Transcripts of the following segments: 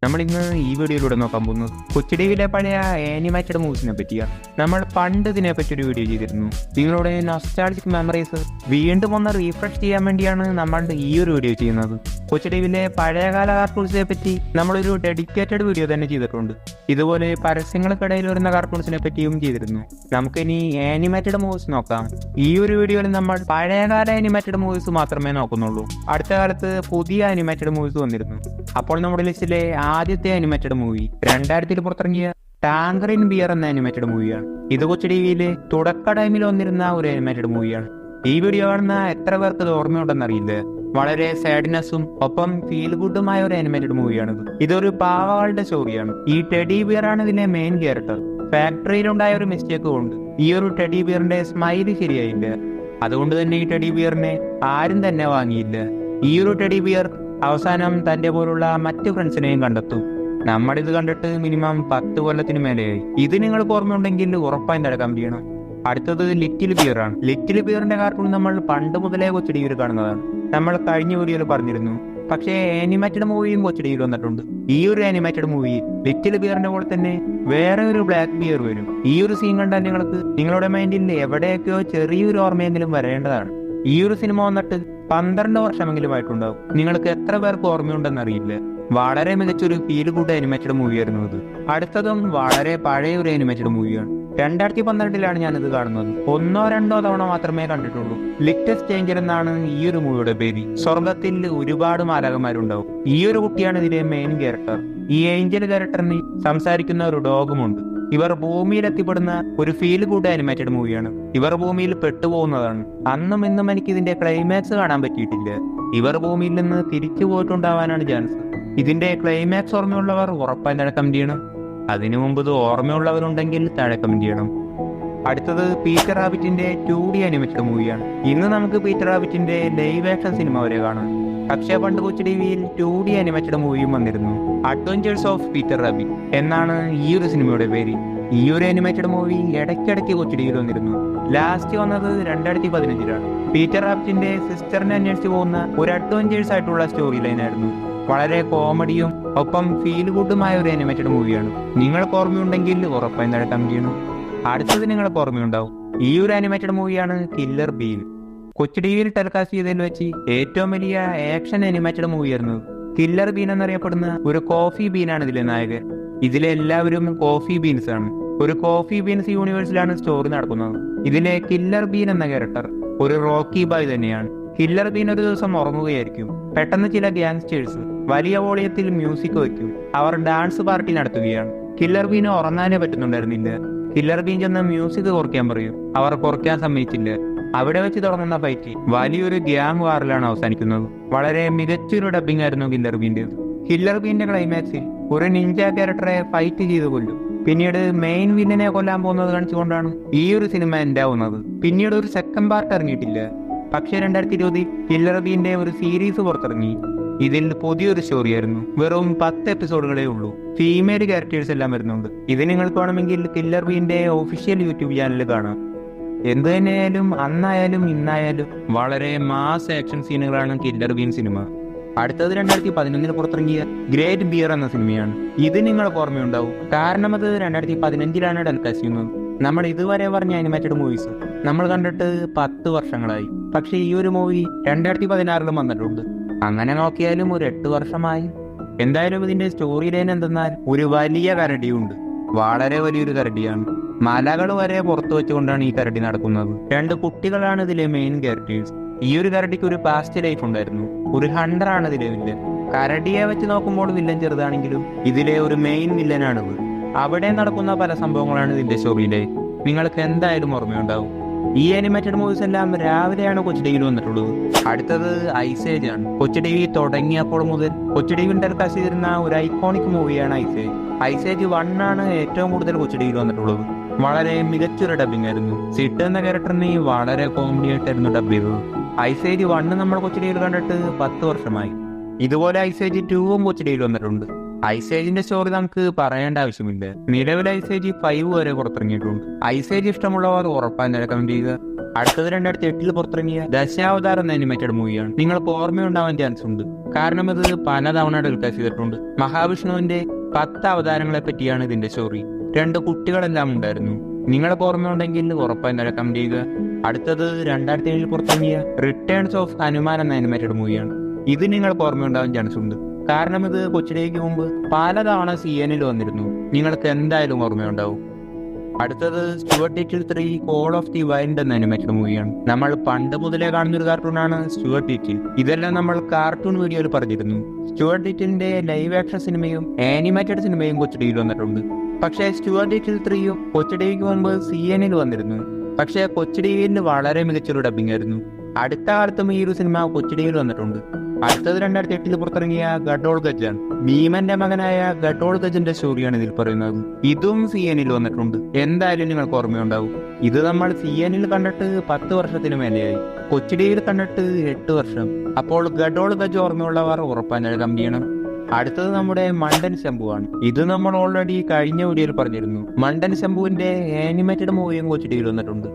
നമ്മൾ ഇന്ന് ഈ വീഡിയോയിലൂടെ നോക്കാൻ പോകുന്നത് കൊച്ചു ടിവിയിലെ പഴയ ആനിമേറ്റഡ് മൂവീസിനെ പറ്റിയാണ്. നമ്മൾ പണ്ട് ഇതിനെപ്പറ്റി ഒരു വീഡിയോ ചെയ്തിരുന്നു. നിങ്ങളുടെ നൊസ്റ്റാൾജിക് മെമ്മറീസ് വീണ്ടും ഒന്ന് റീഫ്രഷ് ചെയ്യാൻ വേണ്ടിയാണ് നമ്മൾ ഈ ഒരു വീഡിയോ ചെയ്യുന്നത്. കൊച്ചു ടിവിയിലെ പഴയകാല കാർട്ടൂൺസിനെ പറ്റി നമ്മളൊരു ഡെഡിക്കേറ്റഡ് വീഡിയോ തന്നെ ചെയ്തിട്ടുണ്ട്. ഇതുപോലെ പരസ്യങ്ങൾക്കിടയിൽ വരുന്ന കാർട്ടൂൺസിനെ പറ്റിയും ചെയ്തിരുന്നു. നമുക്കിനി ആനിമേറ്റഡ് മൂവീസ് നോക്കാം. ഈ ഒരു വീഡിയോയിൽ നമ്മൾ പഴയകാല ആനിമേറ്റഡ് മൂവീസ് മാത്രമേ നോക്കുന്നുള്ളൂ. അടുത്ത കാലത്ത് പുതിയ ആനിമേറ്റഡ് മൂവീസ് വന്നിരുന്നു. അപ്പോൾ നമ്മുടെ ലിസ്റ്റിലെ ആദ്യത്തെ ആനിമേറ്റഡ് മൂവി 2000 പുറത്തിറങ്ങിയ ടാങ്കറിൻ ബിയർ എന്ന ആനിമേറ്റഡ് മൂവിയാണ്. ഇത് കൊച്ചു ടിവിയിലെ തുടക്ക ടൈമിൽ വന്നിരുന്ന ഒരു ആനിമേറ്റഡ് മൂവിയാണ്. ഈ വീഡിയോ കാണുന്ന എത്ര പേർക്ക് ഇത് ഓർമ്മയുണ്ടെന്നറിയില്ല. വളരെ സാഡ്നെസ്സും ഒപ്പം ഫീൽ ഗുഡുമായ ഒരു ആനിമേറ്റഡ് മൂവിയാണിത്. ഇതൊരു പാവകളുടെ സ്റ്റോറിയാണ്. ഈ ടെഡി ബിയർ ആണ് ഇതിലെ മെയിൻ ക്യാരക്ടർ. ഫാക്ടറിയിലുണ്ടായ ഒരു മിസ്റ്റേക്ക് കൊണ്ട് ഈ ഒരു ടെഡി ബിയറിന്റെ സ്മൈല് ശരിയായില്ല. അതുകൊണ്ട് തന്നെ ഈ ടെഡി ബിയറിനെ ആരും തന്നെ വാങ്ങിയില്ല. ഈ ഒരു ടെഡി ബിയർ അവസാനം തന്റെ പോലുള്ള മറ്റു ഫ്രണ്ട്സിനെയും കണ്ടെത്തും. നമ്മളിത് കണ്ടിട്ട് മിനിമം 10 കൊല്ലത്തിന് മേലെയായി. ഇത് നിങ്ങൾക്ക് ഓർമ്മയുണ്ടെങ്കിൽ ഉറപ്പായും തടക്കാൻ ചെയ്യണം. അടുത്തത് ലിറ്റിൽ ബിയർ ആണ്. ലിറ്റിൽ ബിയറിന്റെ കാർട്ടൂൺ നമ്മൾ പണ്ട് മുതലേ കൊച്ചു ടിവിയിൽ കാണുന്നതാണ്. നമ്മൾ കഴിഞ്ഞ വീഡിയോയിൽ പറഞ്ഞിരുന്നു. പക്ഷേ ആനിമേറ്റഡ് മൂവിയും കൊച്ചു ടിവിയിൽ വന്നിട്ടുണ്ട്. ഈ ഒരു ആനിമേറ്റഡ് മൂവി ലിറ്റിൽ ബിയറിന്റെ പോലെ തന്നെ വേറെ ഒരു ബ്ലാക്ക് ബിയർ വരും. ഈ ഒരു സീൻ കണ്ടാൽ നിങ്ങൾക്ക് നിങ്ങളുടെ മൈൻഡിൽ എവിടെയൊക്കെയോ ചെറിയൊരു ഓർമ്മയെങ്കിലും വരേണ്ടതാണ്. ഈ ഒരു സിനിമ വന്നിട്ട് 12 വർഷമെങ്കിലും ആയിട്ടുണ്ടാവും. നിങ്ങൾക്ക് എത്ര പേർക്ക് ഓർമ്മയുണ്ടെന്ന് അറിയില്ല. വളരെ മികച്ചൊരു ഫീൽ ഗുഡ് ആനിമേറ്റഡ് മൂവിയായിരുന്നു ഇത്. അടുത്തതും വളരെ പഴയ ഒരു ആനിമേറ്റഡ് മൂവിയാണ്. 2012 ഞാനിത് കാണുന്നത്. 1-2 തവണ മാത്രമേ കണ്ടിട്ടുള്ളൂ. ലിറ്റസ് ചേഞ്ചർ എന്നാണ് ഈ ഒരു മൂവിയുടെ പേര്. സ്വർഗത്തിൽ ഒരുപാട് മാലാഖമാരുണ്ടാവും. ഈ ഒരു കുട്ടിയാണ് ഇതിലെ മെയിൻ ക്യാരക്ടർ. ഈ ഏഞ്ചൽ ക്യാരക്ടറിന് സംസാരിക്കുന്ന ഒരു ഡോഗുമുണ്ട്. ഇവർ ഭൂമിയിൽ എത്തിപ്പെടുന്ന ഒരു ഫീൽ ഗുഡ് ആനിമേറ്റഡ് മൂവിയാണ്. ഇവർ ഭൂമിയിൽ പെട്ടുപോകുന്നതാണ്. അന്നും ഇന്നും എനിക്ക് ഇതിന്റെ ക്ലൈമാക്സ് കാണാൻ പറ്റിയിട്ടില്ല. ഇവർ ഭൂമിയിൽ നിന്ന് തിരിച്ചു പോയിട്ടുണ്ടാവാനാണ് ചാൻസ്. ഇതിന്റെ ക്ലൈമാക്സ് ഓർമ്മയുള്ളവർ ഉറപ്പായി താഴെ കമന്റ് ചെയ്യണം. അതിനു മുമ്പ് ഇത് ഓർമ്മയുള്ളവരുണ്ടെങ്കിൽ താഴെ കമന്റ് ചെയ്യണം. അടുത്തത് പീറ്റർ റാബിറ്റിന്റെ 2D ആനിമേറ്റഡ് മൂവിയാണ്. ഇന്ന് നമുക്ക് പീറ്റർ റാബിറ്റിന്റെ ലൈവ് ആക്ഷൻ സിനിമ വരെ കാണാം. പക്ഷേ പണ്ട് കൊച്ചു ടിവിയിൽ 2D ആനിമേറ്റഡ് മൂവിയും വന്നിരുന്നു. അഡ്വഞ്ചേഴ്സ് ഓഫ് പീറ്റർ റാബിറ്റ് എന്നാണ് ഈ ഒരു സിനിമയുടെ പേര്. ഈ ഒരു ആനിമേറ്റഡ് മൂവി ഇടയ്ക്കിടയ്ക്ക് കൊച്ചു ടിവിയിൽ വന്നിരുന്നു. ലാസ്റ്റ് വന്നത് 2015 പീറ്റർ റാബിറ്റിന്റെ സിസ്റ്ററിനെ അന്വേഷിച്ച് പോകുന്ന ഒരു അഡ്വഞ്ചേഴ്സ് ആയിട്ടുള്ള സ്റ്റോറി ലൈനായിരുന്നു. വളരെ കോമഡിയും ഒപ്പം ഫീൽ ഗുഡുമായ ഒരു ആനിമേറ്റഡ് മൂവിയാണ്. നിങ്ങൾക്ക് ഓർമ്മയുണ്ടെങ്കിൽ ഉറപ്പായും താഴെ കമന്റ് ചെയ്യണം. അടുത്തത് നിങ്ങൾക്ക് ഓർമ്മയുണ്ടാവും. ഈ ഒരു ആനിമേറ്റഡ് മൂവിയാണ് കില്ലർ ബീൻ. കൊച്ചു ടിവിയിൽ ടെലികാസ്റ്റ് ചെയ്തതിൽ വെച്ച് ഏറ്റവും വലിയ ആക്ഷൻ ആനിമേറ്റഡ് മൂവിയായിരുന്നു. കില്ലർ ബീൻ എന്നറിയപ്പെടുന്ന ഒരു കോഫി ബീനാണ് ഇതിലെ നായകൻ. ഇതിലെ എല്ലാവരും കോഫി ബീൻസ് ആണ്. ഒരു കോഫി ബീൻസ് യൂണിവേഴ്സിലാണ് സ്റ്റോറി നടക്കുന്നത്. ഇതിലെ കില്ലർ ബീൻ എന്ന ക്യാരക്ടർ ഒരു റോക്കി ബോയ് തന്നെയാണ്. കില്ലർ ബീൻ ഒരു ദിവസം ഉറങ്ങുകയായിരിക്കും. പെട്ടെന്ന് ചില ഗ്യാങ്സ്റ്റേഴ്സ് വലിയ വോളിയത്തിൽ മ്യൂസിക് വയ്ക്കും. അവർ ഡാൻസ് പാർട്ടി നടത്തുകയാണ്. കില്ലർ ബീന് ഉറങ്ങാനേ പറ്റുന്നുണ്ടായിരുന്നില്ല. കില്ലർ ബീൻ ചെന്ന് മ്യൂസിക് കുറയ്ക്കാൻ പറയും. അവർ കുറയ്ക്കാൻ സമ്മതിച്ചില്ല. അവിടെ വെച്ച് തുടങ്ങുന്ന ഫൈറ്റ് വലിയൊരു ഗ്യാങ് വാറിലാണ് അവസാനിക്കുന്നത്. വളരെ മികച്ചൊരു ഡബിംഗ് ആയിരുന്നു കില്ലർ ബീന്റെ. കില്ലർ ബീന്റെ ക്ലൈമാക്സിൽ ഒരു നിഞ്ച ക്യാരക്ടറെ ഫൈറ്റ് ചെയ്ത് കൊല്ലും. പിന്നീട് മെയിൻ വില്ലനെ കൊല്ലാൻ പോകുന്നത് കാണിച്ചുകൊണ്ടാണ് ഈ ഒരു സിനിമ എൻഡ് ആവുന്നത്. പിന്നീട് ഒരു സെക്കൻഡ് പാർട്ട് ഇറങ്ങിയിട്ടില്ല. പക്ഷേ 2020 കില്ലർ ബീന്റെ ഒരു സീരീസ് പുറത്തിറങ്ങി. ഇതിൽ പുതിയൊരു സ്റ്റോറിയായിരുന്നു. വെറും 10 എപ്പിസോഡുകളേ ഉള്ളൂ. ഫീമെയിൽ ക്യാരക്ടേഴ്സ് എല്ലാം വരുന്നുണ്ട്. ഇത് നിങ്ങൾക്ക് വേണമെങ്കിൽ കില്ലർ ബീന്റെ ഒഫീഷ്യൽ യൂട്യൂബ് ചാനലിൽ കാണാം. എന്ത് തന്നെയായാലും അന്നായാലും ഇന്നായാലും വളരെ മാസ് ആക്ഷൻ സീനുകളാണ് കില്ലർ ബീൻ സിനിമ. അടുത്തത് 2011 പുറത്തിറങ്ങിയ ഗ്രേറ്റ് ബിയർ എന്ന സിനിമയാണ്. ഇത് നിങ്ങൾക്ക് ഓർമ്മയുണ്ടാവും. കാരണം അത് 2015 ടെലികാസ്റ്റ് ചെയ്യുന്നത്. നമ്മൾ ഇതുവരെ പറഞ്ഞ ആനിമേറ്റഡ് മൂവീസ് നമ്മൾ കണ്ടിട്ട് 10 വർഷങ്ങളായി. പക്ഷെ ഈ ഒരു മൂവി 2016 വന്നിട്ടുണ്ട്. അങ്ങനെ നോക്കിയാലും ഒരു 8 വർഷമായി. എന്തായാലും ഇതിന്റെ സ്റ്റോറി ലൈൻ എന്തെന്നാൽ ഒരു വലിയ കരടിയുണ്ട്. വളരെ വലിയൊരു കരടിയാണ്. മലകൾ വരെ പുറത്തു വെച്ചുകൊണ്ടാണ് ഈ കരടി നടക്കുന്നത്. 2 കുട്ടികളാണ് ഇതിലെ മെയിൻ ക്യാരക്ടേഴ്സ്. ഈ ഒരു കരടിക്ക് ഒരു പാസ്റ്റ് ലൈഫ് ഉണ്ടായിരുന്നു. ഒരു ഹണ്ടറാണ് ഇതിലെ വില്ലൻ. കരടിയെ വെച്ച് നോക്കുമ്പോൾ വില്ലൻ ചെറുതാണെങ്കിലും ഇതിലെ ഒരു മെയിൻ വില്ലനാണിത്. അവിടെ നടക്കുന്ന പല സംഭവങ്ങളാണ് ഇതിന്റെ സ്റ്റോറി ലൈൻ. നിങ്ങൾക്ക് എന്തായാലും ഓർമ്മയുണ്ടാവും. ഈ ആനിമേറ്റഡ് മൂവീസ് എല്ലാം രാവിലെയാണ് കൊച്ചു ടിവിയിൽ വന്നിട്ടുള്ളത്. അടുത്തത് ഐസേജ് ആണ്. കൊച്ചു ടിവി തുടങ്ങിയപ്പോൾ മുതൽ കൊച്ചു ടിവിയിൽ ടെലികാസ്റ്റ് ചെയ്തിരുന്ന ഒരു ഐക്കോണിക് മൂവിയാണ് ഐസേജ്. ഐസേജ് 1 ആണ് ഏറ്റവും കൂടുതൽ കൊച്ചു ടിവിയിൽ വന്നിട്ടുള്ളത്. വളരെ മികച്ചൊരു ഡബിംഗ് ആയിരുന്നു. സിട്ട് എന്ന ക്യാരക്ടറിനെ വളരെ കോമഡി ആയിട്ടായിരുന്നു ഡബ് ചെയ്തത്. ഐസേജ് 1 നമ്മൾ കൊച്ചു ടിവിയിൽ കണ്ടിട്ട് 10 വർഷമായി. ഇതുപോലെ ഐസേജ് 2 കൊച്ചു ടിവിയിൽ വന്നിട്ടുണ്ട്. ഐസ് ഏജിന്റെ സ്റ്റോറി നമുക്ക് പറയേണ്ട ആവശ്യമില്ല. നിലവിൽ ഐസ് ഏജ് 5 വരെ പുറത്തിറങ്ങിയിട്ടുണ്ട്. ഐസ് ഏജ് ഇഷ്ടമുള്ളവർ ഉറപ്പായി കമന്റ് ചെയ്യുക. അടുത്തത് 2008 പുറത്തിറങ്ങിയ ദശാവതാർ എന്ന അനിമേറ്റഡ് മൂവിയാണ്. നിങ്ങൾക്ക് ഓർമ്മയുണ്ടാവാൻ ചാൻസ് ഉണ്ട്, കാരണം ഇത് പലതവണ ടെലികാസ്റ്റ് ചെയ്തിട്ടുണ്ട്. മഹാവിഷ്ണുവിന്റെ 10 അവതാരങ്ങളെ പറ്റിയാണ് ഇതിന്റെ സ്റ്റോറി. 2 കുട്ടികളെല്ലാം ഉണ്ടായിരുന്നു. നിങ്ങൾക്ക് ഓർമ്മയുണ്ടെങ്കിൽ ഉറപ്പായി കമന്റ് ചെയ്യുക. അടുത്തത് 2007 പുറത്തിറങ്ങിയ റിട്ടേൺസ് ഓഫ് ഹനുമാൻ എന്ന അനിമേറ്റഡ് മൂവിയാണ്. ഇത് നിങ്ങൾക്ക് ഓർമ്മയുണ്ടാവാൻ ചാൻസ് ഉണ്ട്, കാരണം ഇത് കൊച്ചിലേക്ക് മുമ്പ് പലതവണ CNN വന്നിരുന്നു. നിങ്ങൾക്ക് എന്തായാലും ഓർമ്മയുണ്ടാവും. അടുത്തത് Stuart little 3 call of the wild എന്ന അനിമേറ്റഡ് മൂവിയാണ്. നമ്മൾ പണ്ട് മുതലേ കാണുന്ന ഒരു കാർട്ടൂണാണ് സ്റ്റുവർട്ട് ലിറ്റിൽ. ഇതെല്ലാം നമ്മൾ കാർട്ടൂൺ വീഡിയോയിൽ പറഞ്ഞിരുന്നു. സ്റ്റുവർട്ട് ലിറ്റിലിന്റെ ലൈവ് ആക്ഷൻ സിനിമയും ആനിമേറ്റഡ് സിനിമയും കൊച്ചിയിൽ വന്നിട്ടുണ്ട്. പക്ഷേ സ്റ്റുവർട്ട് ലിറ്റിൽ 3യും കൊച്ചിലേക്ക് മുമ്പ് CNN വന്നിരുന്നു. പക്ഷേ കൊച്ചിയിൽ വളരെ മികച്ചൊരു ഡബിംഗ് ആയിരുന്നു. അടുത്ത കാലത്തും ഈ ഒരു സിനിമ കൊച്ചിയിൽ വന്നിട്ടുണ്ട്. അടുത്തത് 2008 പുറത്തിറങ്ങിയ ഘട്ടോത്കച്ചാണ്. ഭീമന്റെ മകനായ ഘട്ടോത്കച്ചന്റെ സ്റ്റോറിയാണ് ഇതിൽ പറയുന്നത്. ഇതും CNN വന്നിട്ടുണ്ട്. എന്തായാലും നിങ്ങൾക്ക് ഓർമ്മയുണ്ടാവും. ഇത് നമ്മൾ CNN കണ്ടിട്ട് 10 വർഷത്തിന് മേലെയായി, കൊച്ചിയിൽ കണ്ടിട്ട് 8 വർഷം. അപ്പോൾ ഘട്ടോത്കച്ച് ഓർമ്മയുള്ളവർ ഉറപ്പായി കമന്റ് ചെയ്യണം. അടുത്തത് നമ്മുടെ മണ്ടൻ ശംഭുവാണ്. ഇത് നമ്മൾ ഓൾറെഡി കഴിഞ്ഞ വീഡിയോയിൽ പറഞ്ഞിരുന്നു. മണ്ടൻ ശംഭുവിന്റെ ആനിമേറ്റഡ് മൂവിയും കൊച്ചിയിൽ വന്നിട്ടുണ്ട്.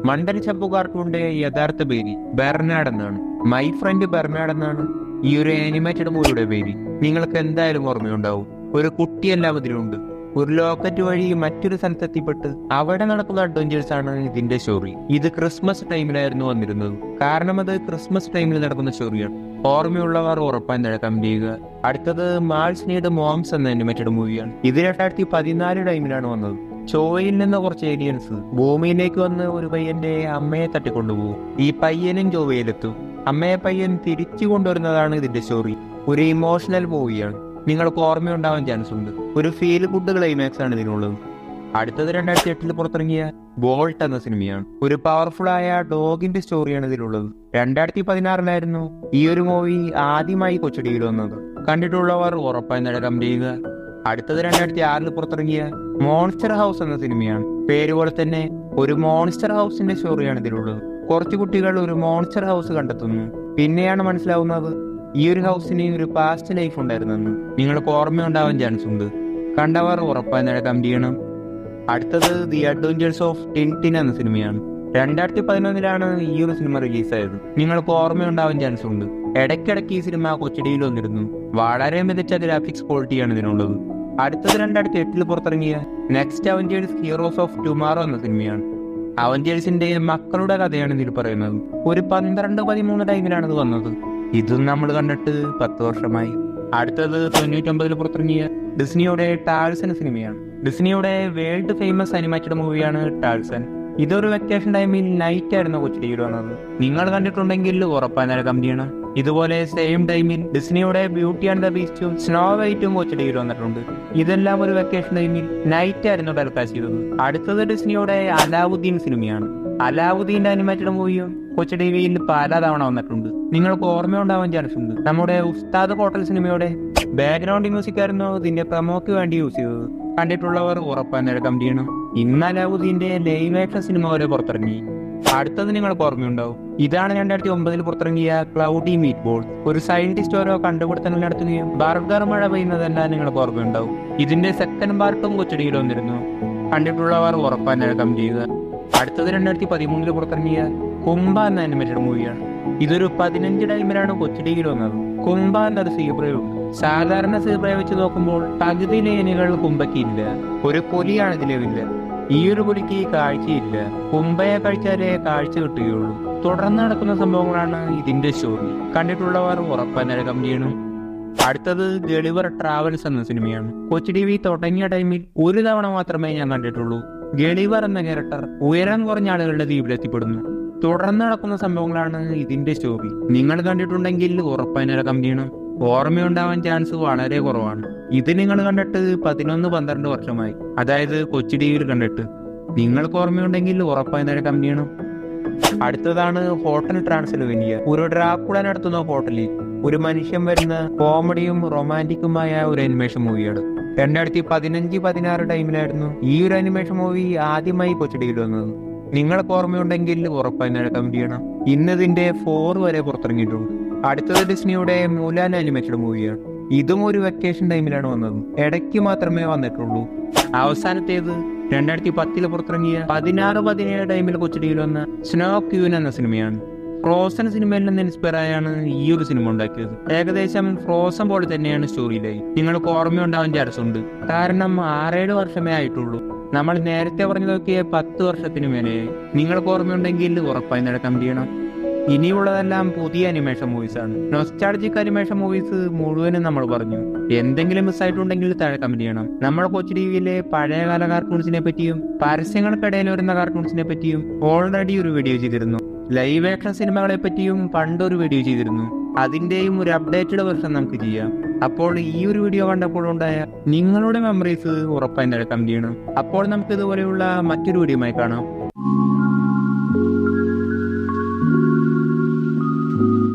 മണ്ടൻ ശംഭു കാർട്ടൂണിന്റെ യഥാർത്ഥ പേര് ബെർനാഡ് എന്നാണ്. മൈ ഫ്രണ്ട് ബെർനാഡ് എന്നാണ് ഈ ഒരു ആനിമേറ്റഡ് മൂവിയുടെ പേര്. നിങ്ങൾക്ക് എന്തായാലും ഓർമ്മയുണ്ടാവും. ഒരു കുട്ടിയെല്ലാം ഇതിലുണ്ട്. ഒരു ലോക്കറ്റ് വഴി മറ്റൊരു സ്ഥലത്തെത്തിപ്പെട്ട് അവിടെ നടക്കുന്ന അഡ്വഞ്ചേഴ്സ് ആണ് ഇതിന്റെ സ്റ്റോറി. ഇത് ക്രിസ്മസ് ടൈമിലായിരുന്നു വന്നിരുന്നത്, കാരണം അത് ക്രിസ്മസ് ടൈമിൽ നടക്കുന്ന സ്റ്റോറിയാണ്. ഓർമ്മയുള്ളവർ ഉറപ്പായി കമന്റ് ചെയ്യുക. അടുത്തത് മാൾസ് നീഡ് മോംസ് എന്ന അനിമേറ്റഡ് മൂവിയാണ്. ഇത് 2014 ടൈമിലാണ് വന്നത്. ചൊവ്വയിൽ നിന്ന് കുറച്ച് ഏലിയൻസ് ഭൂമിയിലേക്ക് വന്ന് ഒരു പയ്യന്റെ അമ്മയെ തട്ടിക്കൊണ്ടുപോകും. ഈ പയ്യനും ചൊവ്വയിലെത്തും. അമ്മയെ പയ്യൻ തിരിച്ചു കൊണ്ടുവരുന്നതാണ് ഇതിന്റെ സ്റ്റോറി. ഒരു ഇമോഷണൽ മൂവിയാണ്. നിങ്ങൾക്ക് ഓർമ്മയുണ്ടാവാൻ ചാൻസ് ഉണ്ട്. ഒരു ഫീൽ ഗുഡ് ക്ലൈമാക്സ് ആണ് ഇതിനുള്ളത്. അടുത്തത് 2008 പുറത്തിറങ്ങിയ ബോൾട്ട് എന്ന സിനിമയാണ്. ഒരു പവർഫുൾ ആയ ഡോഗിന്റെ സ്റ്റോറിയാണ് ഇതിലുള്ളത്. 2016 ഈ ഒരു മൂവി ആദ്യമായി കൊച്ചിയിൽ വന്നത്. കണ്ടിട്ടുള്ളവർ ഉറപ്പായി കമന്റ് ചെയ്യുക. അടുത്തത് 2006 പുറത്തിറങ്ങിയ മോൺസ്റ്റർ ഹൗസ് എന്ന സിനിമയാണ്. പേര് പോലെ തന്നെ ഒരു മോൺസ്റ്റർ ഹൗസിന്റെ സ്റ്റോറിയാണ് ഇതിലുള്ളത്. കുറച്ചു കുട്ടികൾ ഒരു മോൺസ്റ്റർ ഹൗസ് കണ്ടെത്തുന്നു. പിന്നെയാണ് മനസ്സിലാവുന്നത് ഈ ഒരു ഹൗസിന് ഒരു പാസ്റ്റ് ലൈഫ് ഉണ്ടായിരുന്നെന്ന്. നിങ്ങൾക്ക് ഓർമ്മയുണ്ടാവാൻ ചാൻസ് ഉണ്ട്. കണ്ടവർ ഉറപ്പായി കമന്റ് ചെയ്യണം. അടുത്തത് ദി അഡ്വഞ്ചേഴ്സ് ഓഫ് ടിൻടിൻ എന്ന സിനിമയാണ്. 2011 ഈ ഒരു സിനിമ റിലീസായത്. നിങ്ങൾക്ക് ഓർമ്മയുണ്ടാവാൻ ചാൻസ് ഉണ്ട്. ഇടയ്ക്കിടയ്ക്ക് ഈ സിനിമ കൊച്ചിയിൽ വന്നിരുന്നു. വളരെ മികച്ച ഗ്രാഫിക്സ് ക്വാളിറ്റിയാണ് ഇതിനുള്ളത്. അടുത്തത് 2008 പുറത്തിറങ്ങിയ next Avengers heroes of tomorrow എന്ന സിനിമയാണ്. അവഞ്ചേഴ്സിന്റെ മക്കളുടെ കഥയാണ് ഇതിൽ പറയുന്നത്. ഒരു 12-13 ടൈമിലാണ് ഇത് വന്നത്. ഇതും നമ്മൾ കണ്ടിട്ട് 10 വർഷമായി. അടുത്തത് 99 പുറത്തിറങ്ങിയ ഡിസ്നിയുടെ ടാൾസൺ സിനിമയാണ്. ഡിസ്നിയുടെ വേൾഡ് ഫേമസ് അനിമേറ്റഡ് മൂവിയാണ് ടാൾസൺ. ഇതൊരു വെക്കേഷൻ ടൈമിൽ നൈറ്റ് ആയിരുന്നു കൊച്ചിയിൽ വന്നത്. നിങ്ങൾ കണ്ടിട്ടുണ്ടെങ്കിൽ ഉറപ്പായി കമന്റ് ചെയ്യണം. ഇതുപോലെ സെയിം ടൈമിൽ ഡിസ്നിയുടെ ബ്യൂട്ടി ആൻഡ് ദ ബീസ്റ്റും സ്നോ വൈറ്റും കൊച്ചിയിൽ വന്നിട്ടുണ്ട്. ഇതെല്ലാം ഒരു വെക്കേഷൻ ടൈമിൽ നൈറ്റ് ആയിരുന്നു ടെലികാസ്റ്റ് ചെയ്തത്. അടുത്തത് ഡിസ്നിയുടെ അലാവുദ്ദീൻ സിനിമയാണ്. അലാവുദ്ദീന്റെ അനിമേറ്റഡ് മൂവിയും കൊച്ചി ടിവിയിൽ പലതവണ വന്നിട്ടുണ്ട്. നിങ്ങൾക്ക് ഓർമ്മയുണ്ടാവാൻ ചാൻസ് ഉണ്ട്. നമ്മുടെ ഉസ്താദ് ഹോട്ടൽ സിനിമയുടെ ബാക്ക്ഗ്രൗണ്ട് മ്യൂസിക് ആയിരുന്നു ഇതിന്റെ പ്രമോക്ക് വേണ്ടി യൂസ് ചെയ്തത്. കണ്ടിട്ടുള്ളവർ ഉറപ്പായി കമന്റ് ചെയ്യണം. ഇന്ന് അലാവുദ്ദീന്റെ ലൈവ് ആക്ഷൻ സിനിമ വരെ പുറത്തിറങ്ങി. അടുത്തത് നിങ്ങൾക്ക് ഓർമ്മയുണ്ടാവും. ഇതാണ് 2009 പുറത്തിറങ്ങിയ ക്ലൗഡി മീറ്റ് ബോൾ. ഒരു സയന്റിസ്റ്റ് ഓരോ കണ്ടുപിടുത്തങ്ങൾ നടത്തുകയും ബർഗർ മഴ പെയ്യുന്നതെല്ലാം നിങ്ങൾക്ക് ഓർമ്മയുണ്ടാവും. ഇതിന്റെ സെക്കൻഡ് പാർട്ടും കൊച്ചിയിൽ വന്നിരുന്നു. കണ്ടിട്ടുള്ളവർ ഉറപ്പായി കമന്റ് ചെയ്യുക. അടുത്തത് 2013 പുറത്തിറങ്ങിയ കുംഭ എന്ന അനിമേറ്റഡ് മൂവിയാണ്. ഇതൊരു 15 ടൈമിലാണ് കൊച്ചിയിൽ വന്നത്. കുംഭ എന്നൊരു സീബ്രയുണ്ട്. സാധാരണ സീബ്രയെ വെച്ച് നോക്കുമ്പോൾ പകുതി ലൈനുകൾ കുംഭയ്ക്കില്ല. ഒരു പുലിയാണ് ഇതിലില്ല. ഈ ഒരു പുലിക്ക് കാഴ്ചയില്ല. കുംഭയെ കഴിച്ചാലേ കാഴ്ച കിട്ടുകയുള്ളൂ. തുടർന്ന് നടക്കുന്ന സംഭവങ്ങളാണ് ഇതിന്റെ സ്റ്റോറി. കണ്ടിട്ടുള്ളവർ ഉറപ്പായി കമന്റ് ചെയ്യണം. അടുത്തത് ഗളിവർ ട്രാവൽസ് എന്ന സിനിമയാണ്. കൊച്ചി ടി വി തുടങ്ങിയ ടൈമിൽ ഒരു തവണ മാത്രമേ ഞാൻ കണ്ടിട്ടുള്ളൂ. ഗളിവർ എന്ന ക്യാരക്ടർ ഉയരം കുറഞ്ഞ ആളുകളുടെ ദ്വീപിലെത്തിപ്പെടുന്നു. തുടർന്ന് നടക്കുന്ന സംഭവങ്ങളാണ് ഇതിന്റെ സ്റ്റോറി. നിങ്ങൾ കണ്ടിട്ടുണ്ടെങ്കിൽ ഉറപ്പായി കമന്റ് ചെയ്യണം. ഓർമ്മയുണ്ടാവാൻ ചാൻസ് വളരെ കുറവാണ്. ഇത് നിങ്ങൾ കണ്ടിട്ട് 11-12 വർഷമായി, അതായത് കൊച്ചി ടി വിയിൽ കണ്ടിട്ട്. നിങ്ങൾക്ക് ഓർമ്മയുണ്ടെങ്കിൽ ഉറപ്പായി കമന്റ് ചെയ്യണം. അടുത്തതാണ് ഹോട്ടൽ ട്രാൻസിൽവേനിയ. ഒരു ഡ്രാക്കുള നടത്തുന്ന ഹോട്ടലിൽ ഒരു മനുഷ്യൻ വരുന്ന കോമഡിയും റൊമാൻറ്റിക്കുമായ ഒരു അനിമേഷൻ മൂവിയാണ്. 2015-16 ടൈമിലായിരുന്നു ഈ ഒരു അനിമേഷൻ മൂവി ആദ്യമായി കൊച്ചിയിൽ വന്നത്. നിങ്ങൾക്ക് ഓർമ്മയുണ്ടെങ്കിൽ ഉറപ്പായി കമന്റ് ചെയ്യണം. ഇന്നതിന്റെ 4 വരെ പുറത്തിറങ്ങിയിട്ടുണ്ട്. അടുത്തത് ഡിസ്നിയുടെ മുലാൻ അനിമേറ്റഡ് മൂവിയാണ്. ഇതും ഒരു വെക്കേഷൻ ടൈമിലാണ് വന്നത്. ഇടയ്ക്ക് മാത്രമേ വന്നിട്ടുള്ളൂ. അവസാനത്തേത് 2010 പുറത്തിറങ്ങിയ 16-17 ടൈമിൽ കൊച്ചിടിയിൽ വന്ന സ്നോ ക്യൂൻ എന്ന സിനിമയാണ്. ഫ്രോസൺ സിനിമയിൽ നിന്ന് ഇൻസ്പയർ ആയാണ് ഈ ഒരു സിനിമ ഉണ്ടാക്കിയത്. ഏകദേശം ഫ്രോസൺ പോലെ തന്നെയാണ് സ്റ്റോറി ലൈൻ. നിങ്ങൾക്ക് ഓർമ്മയുണ്ടാവാൻ ചാൻസ് ഉണ്ട്, കാരണം 6-7 വർഷമേ ആയിട്ടുള്ളൂ. നമ്മൾ നേരത്തെ പറഞ്ഞതൊക്കെ 10 വർഷത്തിന് മേലെയായി. നിങ്ങൾക്ക് ഓർമ്മയുണ്ടെങ്കിൽ ഉറപ്പായി നടക്കാൻ ചെയ്യണം. ഇനിയുള്ളതെല്ലാം പുതിയ അനിമേഷൻ മൂവീസ് ആണ്. നൊസ്റ്റാൾജിക് അനിമേഷൻ മൂവീസ് മുഴുവനും നമ്മൾ പറഞ്ഞു. എന്തെങ്കിലും മിസ്സായിട്ടുണ്ടെങ്കിൽ താഴെ കമന്റ് ചെയ്യണം. നമ്മൾ കൊച്ചു ടിവിയിലെ പഴയകാല കാർട്ടൂൺസിനെ പറ്റിയും പരസ്യങ്ങൾക്കിടയിൽ വരുന്ന കാർട്ടൂൺസിനെ പറ്റിയും ഓൾറെഡി ഒരു വീഡിയോ ചെയ്തിരുന്നു. ലൈവ് ആക്ഷൻ സിനിമകളെ പറ്റിയും പണ്ടൊരു വീഡിയോ ചെയ്തിരുന്നു. അതിന്റെയും ഒരു അപ്ഡേറ്റഡ് വെർഷൻ നമുക്ക് ചെയ്യാം. അപ്പോൾ ഈ ഒരു വീഡിയോ കണ്ടപ്പോൾ ഉണ്ടായ നിങ്ങളുടെ മെമ്മറീസ് ഉറപ്പായി താഴെ കമന്റ് ചെയ്യണം. അപ്പോൾ നമുക്ക് ഇതുപോലെയുള്ള മറ്റൊരു വീഡിയോയുമായി കാണാം.